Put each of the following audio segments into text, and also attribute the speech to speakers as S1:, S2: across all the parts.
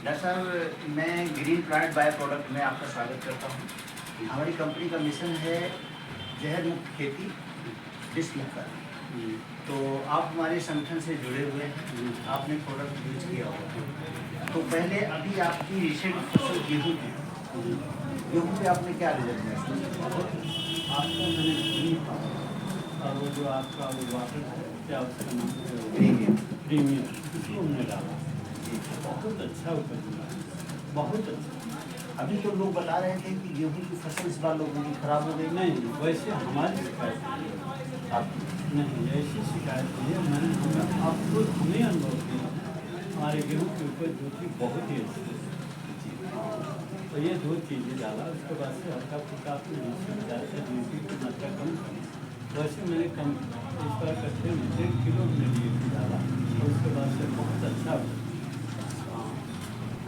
S1: Doctor साहब, मैं green plant bio product में आपका स्वागत करता हूँ। हमारी कंपनी का मिशन है जहर मुक्त खेती विश्व कर। तो आप हमारे संगठन से जुड़े हुए हैं, आपने प्रोडक्ट यूज किया होगा। तो पहले अभी आपकी रिसेंट फसल गेहूँ थी, गेहूँ पे आपने क्या रिजल्ट महसूस किया?
S2: आपका मैंने नहीं पाया और वो जो आपका वो वाटर है क्या उसका नाम है
S1: प्रीमियम।
S2: उसको हमने डाला बहुत अच्छा उपज मिला, बहुत अच्छा।
S1: अभी तो लोग बता रहे थे कि गेहूँ की फसल इस बार लोगों की खराब हो गई।
S2: नहीं, वैसे हमारी शिकायत नहीं है।
S1: आप
S2: नहीं, ऐसी शिकायत नहीं है। मैंने अब खुद हमें अनुभव किया, हमारे गेहूँ की उपज जो थी बहुत ही अच्छी थी। तो ये दो चीज़ें डाला, उसके बाद से हल्का फुल्का आपने DAP की मात्रा कम करी। वैसे मैंने कम इस बार कट्ठे में 1.5 किलो हमने DAP डाला और उसके बाद से बहुत अच्छा हाँ।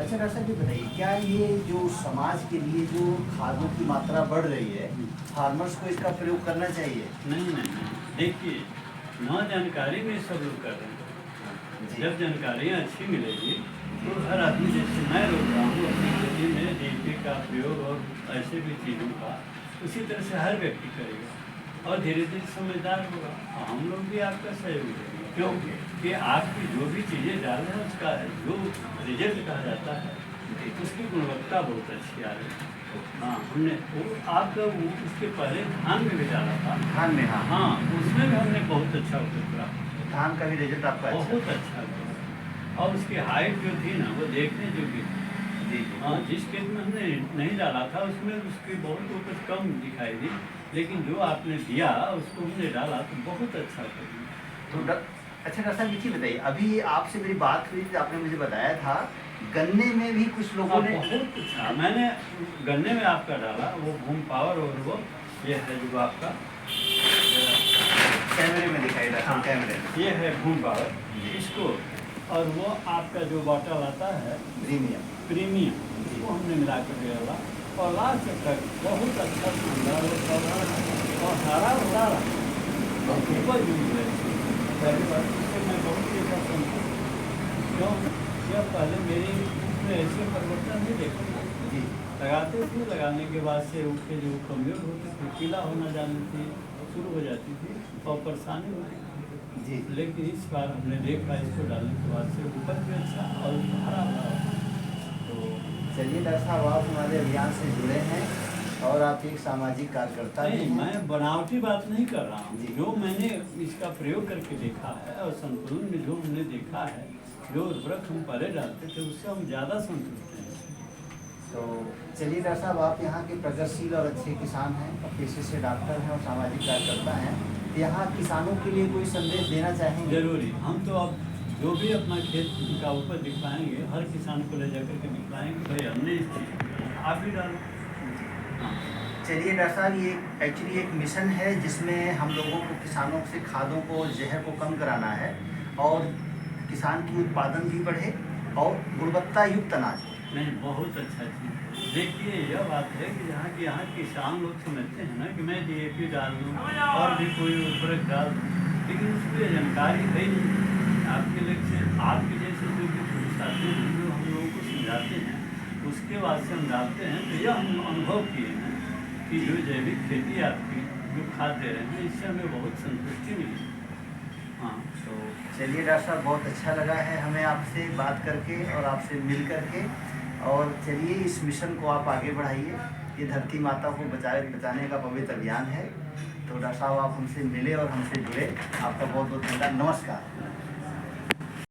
S1: अच्छा डॉक्टर साहब, ये बताइए, क्या ये जो समाज के लिए जो खादों की मात्रा बढ़ रही है, फार्मर्स को इसका प्रयोग करना चाहिए?
S2: नहीं, देखिए, न जानकारी में सब लोग कर रहे हैं। जब जानकारियाँ अच्छी मिलेगी तो हर आदमी, जैसे मैं रोक रहा हूँ अपनी खेती में DAP का प्रयोग और ऐसे भी चीज़ों का, उसी तरह से हर व्यक्ति करेगा और धीरे धीरे समझदार होगा। और हम लोग भी आपका सहयोग करेंगे, क्योंकि आपकी जो भी चीज़ें डाल रहे हैं उसका जो रिजल्ट कहा जाता है उसकी गुणवत्ता बहुत अच्छी आ रही है। हाँ, हमने वो आपका वो उसके पहले धान में भी डाला था।
S1: धान में?
S2: हाँ, उसमें भी हमने बहुत अच्छा उपज प्राप्त,
S1: धान का भी रिजल्ट आपका
S2: बहुत अच्छा था। और उसकी हाइट जो थी ना वो देखने जोगी थी।
S1: जी।
S2: हाँ, जिस खेत में हमने नहीं डाला था उसमें उसकी बहुत उपज कम दिखाई दी, लेकिन जो आपने दिया उसको हमने डाला तो बहुत अच्छा कर।
S1: तो अच्छा डॉक्टर साहब, ये चीज़ बताइए, अभी आपसे मेरी बात हुई थी, आपने मुझे बताया था गन्ने में भी कुछ लोगों ने
S2: बहुत अच्छा मैंने गन्ने में आपका डाला, वो भूम पावर और वो ये है जो आपका
S1: कैमरे में दिखाई रहा।
S2: हाँ,
S1: कैमरे में
S2: ये है भूम पावर, इसको और वो आपका जो बॉटल आता है प्रीमियम वो हमने मिला कर डाला और लास्ट तक बहुत अच्छा शानदार और हरा भरा उपज भी मिले। पहली बार इससे मैं बहुत ही अच्छा संतुष्ट हूँ। क्यों? जब पहले मेरी उसमें ऐसे परिवर्तन नहीं देखा
S1: जी।
S2: लगाते थे, लगाने के बाद से उसके जो कमजोर होते थे, पीला होना जाने थी शुरू हो जाती थी और परेशानी होती थी
S1: जी।
S2: लेकिन इस बार हमने देखा इसको डालने के बाद से उपज भी अच्छा और हरा भरा।
S1: तो चलिए डॉक्टर साहब, आप हमारे अभियान से जुड़े हैं और आप एक सामाजिक कार्यकर्ता भी
S2: नहीं,
S1: हैं।
S2: मैं बनावटी बात नहीं कर रहा हूँ।
S1: जी।
S2: जो मैंने इसका प्रयोग करके देखा है और संतुलन में जो हमने देखा है, जो उर्वरक हम पहले डालते थे उससे हम ज़्यादा संतुष्ट हैं।
S1: तो चलिए डॉक्टर साहब, आप यहाँ के प्रगतिशील और अच्छे किसान हैं और पेशे से डॉक्टर हैं और सामाजिक कार्यकर्ता हैं। यहाँ किसानों के लिए कोई संदेश देना चाहेंगे?
S2: जरूरी, हम तो अब जो भी अपना खेत का उपज दिखलाएंगे, हर किसान को ले जाकर के दिखलाएंगे भाई हमने इस चीज़ आप भी डालो।
S1: चलिए डॉक्टर साहब, ये एक्चुअली एक मिशन है जिसमें हम लोगों को किसानों से खादों को, जहर को कम कराना है और किसान की उत्पादन भी बढ़े और गुणवत्ता युक्त अनाज हो।
S2: नहीं, बहुत अच्छा चीज़। देखिए, यह बात है कि यहाँ किसान लोग समझते हैं ना कि मैं DAP डाल दूँ और भी कोई उर्वरक डाल दूँ, लेकिन उसकी जानकारी है नहीं। आपके जैसे जो भी साथी हैं जो हम लोगों को समझाते हैं, उसके बाद से हम डालते हैं। तो यह हम अनुभव किए हैं कि जो जैविक खेती आपकी जो खाद दे रहे हैं इससे हमें बहुत संतुष्टि मिली। हाँ,
S1: तो चलिए डॉक्टर साहब, बहुत अच्छा लगा है हमें आपसे बात करके और आपसे मिल करके। और चलिए इस मिशन को आप आगे बढ़ाइए। ये धरती माता को बचाने का पवित्र अभियान है। तो डॉक्टर साहब, आप हमसे मिले और हमसे जुड़े, आपका बहुत बहुत धन्यवाद। नमस्कार।